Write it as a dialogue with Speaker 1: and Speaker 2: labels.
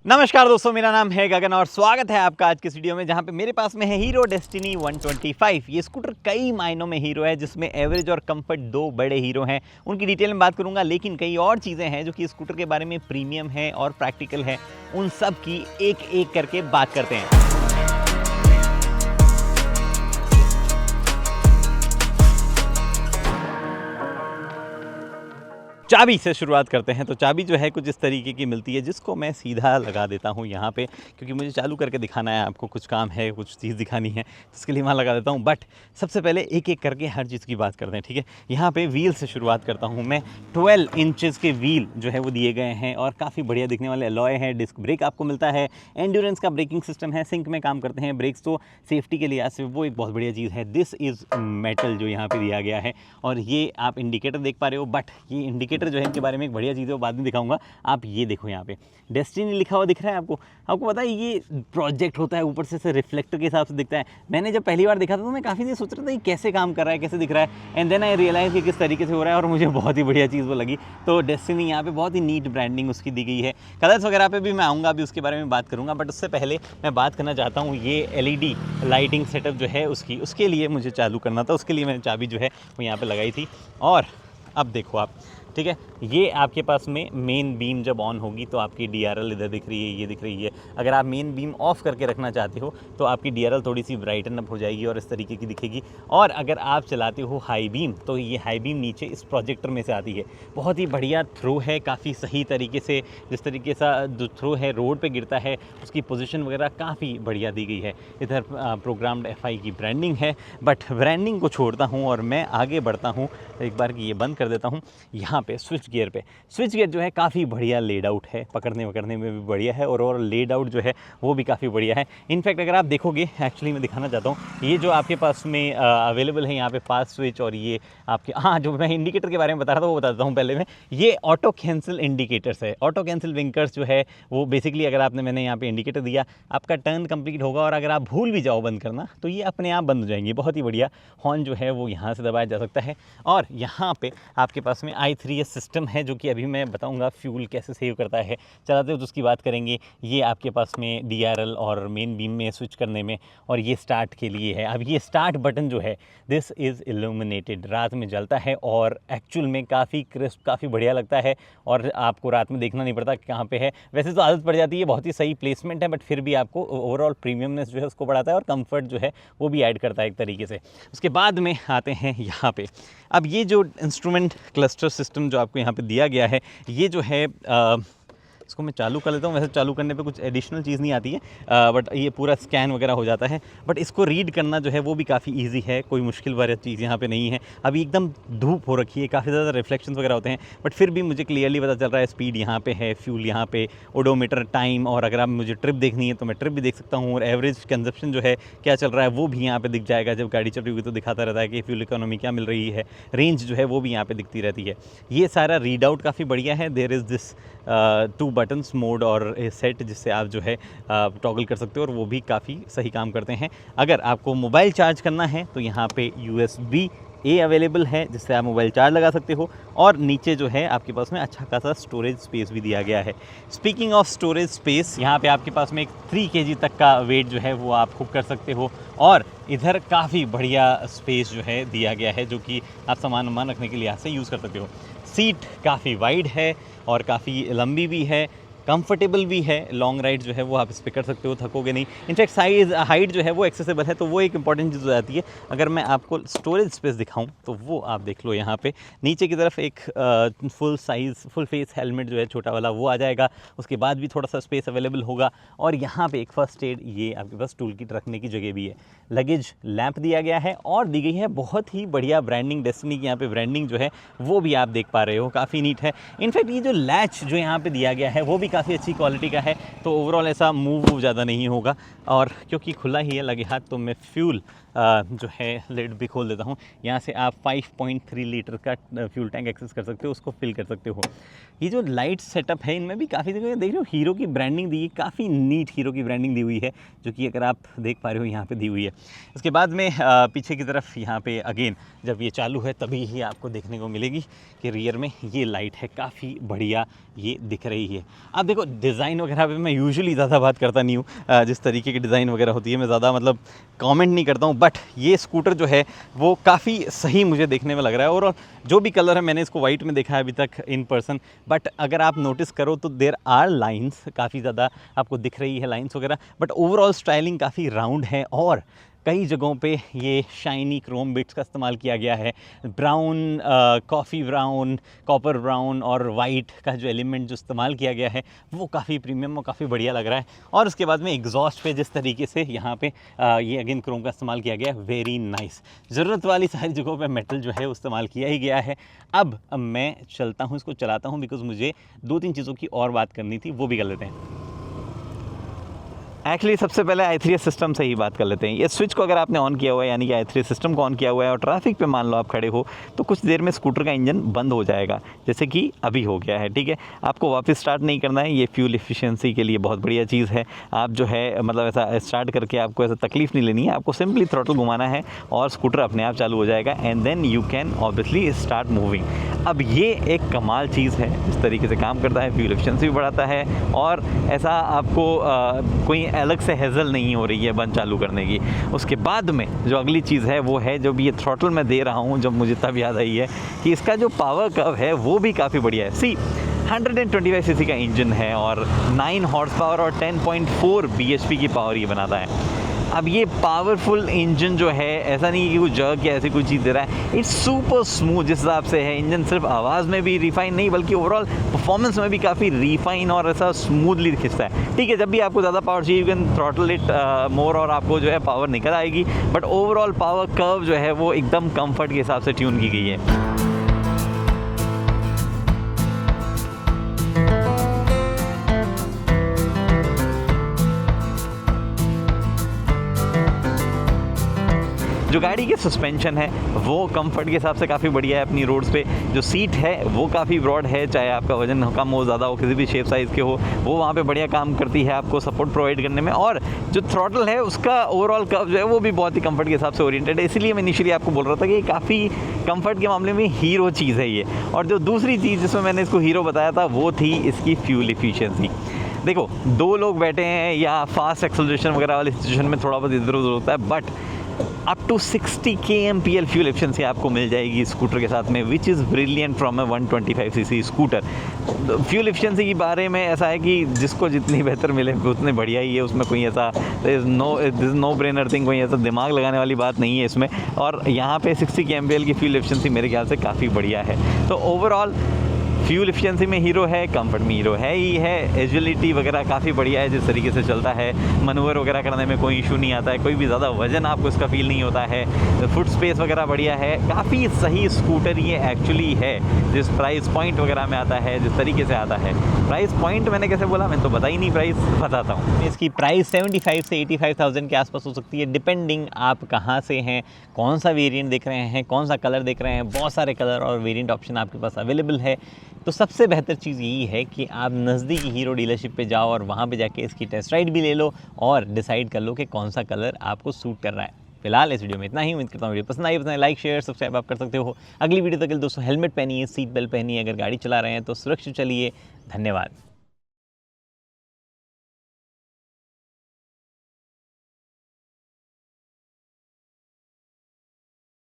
Speaker 1: नमस्कार दोस्तों, मेरा नाम है गगन और स्वागत है आपका आज के वीडियो में, जहां पे मेरे पास में है हीरो डेस्टिनी 125। ये स्कूटर कई मायनों में हीरो है, जिसमें एवरेज और कंफर्ट दो बड़े हीरो हैं। उनकी डिटेल में बात करूंगा, लेकिन कई और चीज़ें हैं जो कि स्कूटर के बारे में प्रीमियम है और प्रैक्टिकल है। उन सब की एक एक करके बात करते हैं। चाबी से शुरुआत करते हैं। तो चाबी जो है कुछ इस तरीके की मिलती है, जिसको मैं सीधा लगा देता हूँ यहाँ पे, क्योंकि मुझे चालू करके दिखाना है आपको। कुछ काम है, कुछ चीज़ दिखानी है, इसके लिए वहाँ लगा देता हूँ। बट सबसे पहले एक एक करके हर चीज़ की बात करते हैं, ठीक है। यहाँ पे व्हील से शुरुआत करता हूँ मैं। 12 इंचेस के व्हील जो है वो दिए गए हैं और काफ़ी बढ़िया दिखने वाले अलॉय है। डिस्क ब्रेक आपको मिलता है, एंड्योरेंस का ब्रेकिंग सिस्टम है, सिंक में काम करते हैं ब्रेक्स, तो सेफ्टी के लिए से वो एक बहुत बढ़िया चीज़ है। दिस इज़ मेटल जो यहाँ पे दिया गया है, और ये आप इंडिकेटर देख पा रहे हो। बट ये इंडिकेटर जो है, इनके बारे में एक बढ़िया चीज़ है, वो बाद में दिखाऊंगा। आप ये देखो, यहाँ पे डेस्टिनी लिखा हुआ दिख रहा है आपको पता है ये प्रोजेक्ट होता है, ऊपर से रिफ्लेक्टर के हिसाब से दिखता है। मैंने जब पहली बार देखा था तो मैं काफ़ी देर सोच रहा था ये कैसे काम कर रहा है, कैसे दिख रहा है। एंड देन आई रियलाइज कि किस तरीके से हो रहा है, और मुझे बहुत ही बढ़िया चीज़ वो लगी। तो डेस्टिनी यहाँ पे बहुत ही नीट ब्रांडिंग उसकी दी गई है। कलर्स वगैरह पे भी मैं आऊँगा, अभी उसके बारे में बात करूँगा। बट उससे पहले मैं बात करना चाहता हूँ ये LED लाइटिंग सेटअप जो है उसके लिए मुझे चालू करना था। उसके लिए मैंने चाबी जो है वो यहाँ पर लगाई थी। और अब देखो आप, ठीक है, ये आपके पास में मेन बीम जब ऑन होगी तो आपकी DRL इधर दिख रही है, ये दिख रही है। अगर आप मेन बीम ऑफ करके रखना चाहते हो तो आपकी DRL थोड़ी सी ब्राइटन अप हो जाएगी और इस तरीके की दिखेगी। और अगर आप चलाते हो हाई बीम, तो ये हाई बीम नीचे इस प्रोजेक्टर में से आती है। बहुत ही बढ़िया थ्रो है, काफ़ी सही तरीके से, जिस तरीके से जो थ्रो है रोड पर गिरता है, उसकी पोजिशन वगैरह काफ़ी बढ़िया दी गई है। इधर प्रोग्राम्ड FI की ब्रांडिंग है। बट ब्रांडिंग को छोड़ता हूँ और मैं आगे बढ़ता हूँ। एक बार कि ये बंद कर देता हूँ। यहाँ पे स्विच गियर जो है काफ़ी बढ़िया लेड आउट है, पकड़ने में भी बढ़िया है, और लेड आउट जो है वो भी काफ़ी बढ़िया है। इनफैक्ट अगर आप देखोगे, एक्चुअली मैं दिखाना चाहता हूँ, ये जो आपके पास में अवेलेबल है यहाँ पे फास्ट स्विच, और ये आपके जो मैं इंडिकेटर के बारे में बता रहा था वो बता देता हूँ पहले मैं। ये ऑटो कैंसिल इंडिकेटर्स है, ऑटो कैंसिल विंकर्स जो है वो बेसिकली, अगर मैंने यहाँ पे इंडिकेटर दिया, आपका टर्न कंप्लीट होगा, और अगर आप भूल भी जाओ बंद करना तो ये अपने आप बंद हो जाएंगे। बहुत ही बढ़िया। हॉर्न जो है वो यहाँ से दबाया जा सकता है। और यहाँ पे आपके पास में i3S सिस्टम है, जो कि अभी मैं बताऊंगा फ्यूल कैसे सेव करता है। चलाते हो तो उसकी बात करेंगे। ये आपके पास में DRL और मेन बीम में स्विच करने में, और ये स्टार्ट के लिए है। अब ये स्टार्ट बटन जो है, दिस इज़ इल्यूमिनेटेड, रात में जलता है और एक्चुअल में काफ़ी क्रिस्प, काफ़ी बढ़िया लगता है, और आपको रात में देखना नहीं पड़ता कहाँ पे है। वैसे तो आदत पड़ जाती है, बहुत ही सही प्लेसमेंट है, बट फिर भी आपको ओवरऑल प्रीमियमनेस जो है उसको बढ़ाता है, और कंफर्ट जो है वो भी ऐड करता है एक तरीके से। उसके बाद में आते हैं यहाँ पे। अब ये जो इंस्ट्रूमेंट क्लस्टर सिस्टम जो आपको यहाँ पे दिया गया है, ये जो है इसको मैं चालू कर लेता हूँ। वैसे चालू करने पे कुछ एडिशनल चीज़ नहीं आती है, बट ये पूरा स्कैन वगैरह हो जाता है। बट इसको रीड करना जो है वो भी काफ़ी इजी है, कोई मुश्किल वाली चीज़ यहाँ पे नहीं है। अभी एकदम धूप हो रखी है, काफ़ी ज़्यादा रिफ्लेक्शंस वगैरह होते हैं, बट फिर भी मुझे क्लियरली पता चल रहा है स्पीड यहाँ पे है, फ्यूल यहाँ पे, ओडोमीटर, टाइम, और अगर आप मुझे ट्रिप देखनी है तो मैं ट्रिप भी देख सकता हूँ, और एवरेज कंजप्शन जो है क्या चल रहा है वो भी यहाँ पर दिख जाएगा। जब गाड़ी चल रही होगी तो दिखाता रहता है कि फ्यूल इकोनॉमी क्या मिल रही है, रेंज जो है वो भी यहाँ पर दिखती रहती है। ये सारा रीड आउट काफ़ी बढ़िया है। There is this 2 buttons, mode और सेट, जिससे आप जो है टॉगल कर सकते हो, और वो भी काफ़ी सही काम करते हैं। अगर आपको मोबाइल चार्ज करना है तो यहाँ पे USB-A अवेलेबल है, जिससे आप मोबाइल चार्ज लगा सकते हो। और नीचे जो है आपके पास में अच्छा खासा स्टोरेज स्पेस भी दिया गया है। स्पीकिंग ऑफ स्टोरेज स्पेस, यहाँ पे आपके पास में एक 3 kg तक का वेट जो है वो आप हुक कर सकते हो, और इधर काफ़ी बढ़िया स्पेस जो है दिया गया है, जो कि आप सामान रखने के लिए यहाँ से यूज़ कर सकते हो। सीट काफ़ी वाइड है और काफ़ी लंबी भी है, कंफर्टेबल भी है। लॉन्ग राइड जो है वो आप इस पर कर सकते हो, थकोगे नहीं। इनफैक्ट हाइट जो है वो एक्सेसिबल है, तो वो एक इंपॉर्टेंट चीज़ हो जाती है। अगर मैं आपको स्टोरेज स्पेस दिखाऊं तो वो आप देख लो, यहाँ पे नीचे की तरफ एक फुल फेस हेलमेट जो है छोटा वाला वो आ जाएगा। उसके बाद भी थोड़ा सा स्पेस अवेलेबल होगा, और यहाँ पे एक फर्स्ट एड, ये आपके पास टूल किट रखने की जगह भी है। लगेज लैंप दिया गया है, और दी गई है बहुत ही बढ़िया ब्रांडिंग। डेस्टिनी की यहाँ पे ब्रांडिंग जो है वो भी आप देख पा रहे हो, काफ़ी नीट है। इनफैक्ट ये जो लैच जो यहाँ पे दिया गया है वो भी काफ़ी अच्छी क्वालिटी का है, तो ओवरऑल ऐसा मूव ज़्यादा नहीं होगा। और क्योंकि खुला ही है लगे हाथ, तो मैं फ्यूल जो है लिड भी खोल देता हूँ। यहाँ से आप 5.3 लीटर का फ्यूल टैंक एक्सेस कर सकते हो, उसको फिल कर सकते हो। ये जो लाइट सेटअप है, इनमें भी काफ़ी जगह देख रहे हो हीरो की ब्रांडिंग दी है, काफ़ी नीट हीरो की ब्रांडिंग दी हुई है, जो कि अगर आप देख पा रहे हो यहाँ पे दी हुई है। उसके बाद में पीछे की तरफ यहाँ पे अगेन जब ये चालू है तभी ही आपको देखने को मिलेगी कि रियर में ये लाइट है, काफ़ी बढ़िया ये दिख रही है। आप देखो डिज़ाइन वगैरह पे मैं यूजुअली ज़्यादा बात करता नहीं हूँ, जिस तरीके की डिज़ाइन वगैरह होती है मैं ज़्यादा मतलब कमेंट नहीं करता हूँ, बट ये स्कूटर जो है वो काफ़ी सही मुझे देखने में लग रहा है। और जो भी कलर है मैंने इसको वाइट में देखा है अभी तक इन पर्सन, बट अगर आप नोटिस करो तो देयर आर लाइंस, काफ़ी ज़्यादा आपको दिख रही है लाइंस वगैरह, बट ओवरऑल स्टाइलिंग काफ़ी राउंड है और कई जगहों पे ये शाइनी क्रोम बिट्स का इस्तेमाल किया गया है। Brown, coffee brown, copper brown और वाइट का जो एलिमेंट जो इस्तेमाल किया गया है वो काफ़ी प्रीमियम और काफ़ी बढ़िया लग रहा है। और उसके बाद में एग्जॉस्ट पे जिस तरीके से यहाँ पे ये अगेन क्रोम का इस्तेमाल किया गया है, वेरी नाइस। ज़रूरत वाली सारी जगहों पे मेटल जो है वो इस्तेमाल किया ही गया है। अब मैं चलता हूँ, इसको चलाता हूँ, बिकॉज मुझे 2-3 चीज़ों की और बात करनी थी, वो भी कर लेते हैं। एक्चुअली सबसे पहले i3s सिस्टम से ही बात कर लेते हैं। ये स्विच को अगर आपने ऑन किया हुआ है, यानी कि i3s सिस्टम को ऑन किया हुआ है और ट्रैफिक पे मान लो आप खड़े हो, तो कुछ देर में स्कूटर का इंजन बंद हो जाएगा, जैसे कि अभी हो गया है। ठीक है, आपको वापस स्टार्ट नहीं करना है, ये फ्यूल एफिशिएंसी के लिए बहुत बढ़िया चीज़ है। आप जो है मतलब ऐसा स्टार्ट करके आपको ऐसा तकलीफ नहीं लेनी है, आपको सिंपली थ्रॉटल घुमाना है और स्कूटर अपने आप चालू हो जाएगा and then you can obviously start moving. अब ये एक कमाल चीज़ है, इस तरीके से काम करता है, फ्यूल एफिशिएंसी भी बढ़ाता है और ऐसा आपको कोई अलग से हेजल नहीं हो रही है बंद चालू करने की। उसके बाद में जो अगली चीज़ है वो है, जब ये थ्रॉटल मैं दे रहा हूँ, जब मुझे तब याद आई है कि इसका जो पावर कर्व है वो भी काफ़ी बढ़िया है। सी 125 सीसी का इंजन है और 9 हॉर्स पावर और 10.4 bhp की पावर ये बनाता है। अब ये पावरफुल इंजन जो है, ऐसा नहीं कि कोई जर्क या ऐसी कोई चीज़ दे रहा है, इट्स सुपर स्मूथ जिस हिसाब से है। इंजन सिर्फ आवाज़ में भी रिफाइन नहीं बल्कि ओवरऑल परफॉर्मेंस में भी काफ़ी रिफाइन और ऐसा स्मूथली खिंचता है। ठीक है, जब भी आपको ज़्यादा पावर चाहिए you can throttle it more और आपको जो है पावर निकल आएगी, बट ओवरऑल पावर कर्व जो है वो एकदम कंफर्ट के हिसाब से ट्यून की गई है। जो गाड़ी के सस्पेंशन है वो कंफर्ट के हिसाब से काफ़ी बढ़िया है अपनी रोड्स पे। जो सीट है वो काफ़ी ब्रॉड है, चाहे आपका वजन कम हो ज़्यादा हो, किसी भी शेप साइज़ के हो, वो वहाँ पे बढ़िया काम करती है आपको सपोर्ट प्रोवाइड करने में। और जो थ्रॉटल है उसका ओवरऑल कर्व जो है वो भी बहुत ही कंफर्ट के हिसाब से ओरिएंटेड है। इसीलिए मैं इनिशियली आपको बोल रहा था कि ये काफ़ी कंफर्ट के मामले में हीरो चीज़ है ये। और जो दूसरी चीज़ जिसमें मैंने इसको हीरो बताया था वो थी इसकी फ्यूल एफिशिएंसी। देखो, 2 लोग बैठे हैं या फास्ट एक्सेलरेशन वगैरह वाली सिचुएशन में थोड़ा बहुत इधर उधर होता है, but up to 60 kmpl fuel efficiency आपको मिल जाएगी स्कूटर के साथ में, which is brilliant from a 125 cc scooter. Fuel efficiency के बारे में ऐसा है कि जिसको जितनी बेहतर मिले उतने बढ़िया ही है, उसमें कोई ऐसा this is no brainer thing, कोई ऐसा दिमाग लगाने वाली बात नहीं है इसमें। और यहाँ पे 60 kmpl की फ्यूल एफिशिएंसी मेरे ख्याल से काफ़ी बढ़िया है। तो ओवरऑल फ्यूल एफिशिएंसी में हीरो है, कंफर्ट में हीरो है ही है, एजिलिटी वगैरह काफ़ी बढ़िया है, जिस तरीके से चलता है, मनूवर वगैरह करने में कोई इशू नहीं आता है, कोई भी ज़्यादा वजन आपको इसका फील नहीं होता है, फुट स्पेस वगैरह बढ़िया है, काफ़ी सही स्कूटर ये एक्चुअली है। जिस प्राइस पॉइंट वगैरह में आता है, जिस तरीके से आता है, प्राइस पॉइंट मैंने कैसे बोला, मैंने तो बता ही नहीं, प्राइस बताता हूँ। इसकी प्राइस 75 से 85,000 के आसपास हो सकती है, डिपेंडिंग आप कहाँ से हैं, कौन सा वेरिएंट देख रहे हैं, कौन सा कलर देख रहे हैं। बहुत सारे कलर और वेरिएंट ऑप्शन आपके पास अवेलेबल है। तो सबसे बेहतर चीज़ यही है कि आप नज़दीकी हीरो डीलरशिप पे जाओ और वहाँ पे जाके इसकी टेस्ट राइड भी ले लो और डिसाइड कर लो कि कौन सा कलर आपको सूट कर रहा है। फिलहाल इस वीडियो में इतना ही। उम्मीद करता हूँ वीडियो पसंद आई, लाइक शेयर सब्सक्राइब आप कर सकते हो। अगली वीडियो तक के लिए दोस्तों हेलमेट पहनिए, सीट बेल्ट पहनिए, अगर गाड़ी चला रहे हैं तो सुरक्षित चलिए। धन्यवाद।